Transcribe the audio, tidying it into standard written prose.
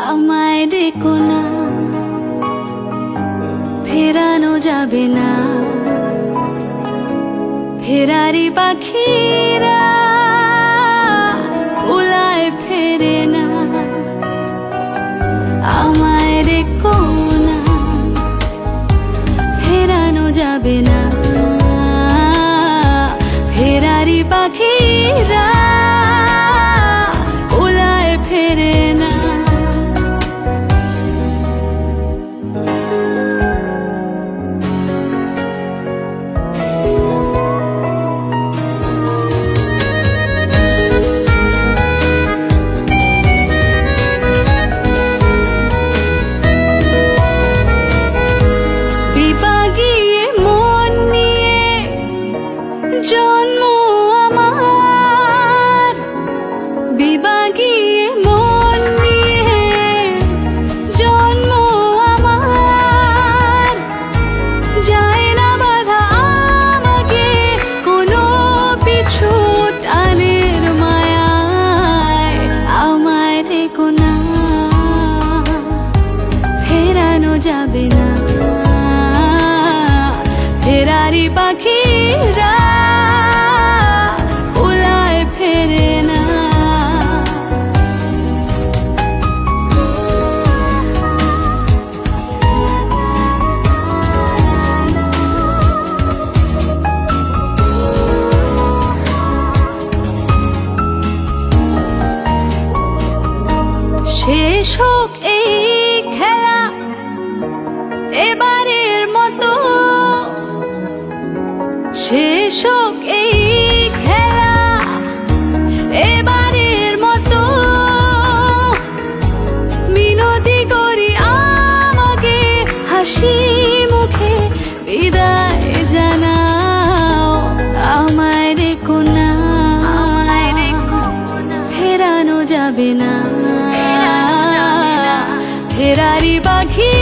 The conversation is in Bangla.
আমায় ডেকো না, ফেরানো যাবে না। ফেরারি পাখিরা উলায় ফেরে না। আমায় ডেকো না, ফেরানো যাবে না। ফেরারি পাখিরা উলায় ফেরে না। বিপাগিয়ে মন নিয়ে জন্ম আমার, বিপাগিয়ে মন নিয়ে জন্ম আমার। যায় না বাধা আমাকে কোনো পিছু টানের মায়ায়। আমায় ডেকো না, ফেরানো যাবে না। ফেরারি পাখিরা উলায় ফেরে না। শেষ হোক এই খেলা এবারের মতো, শেষ হোক এই খেলা এবারের মতো। মিনতি করি আমাকে হাসি মুখে বিদায় জানাও। আমায় ডেকো না, ফেরানো যাবে না। ফেরারি পাখি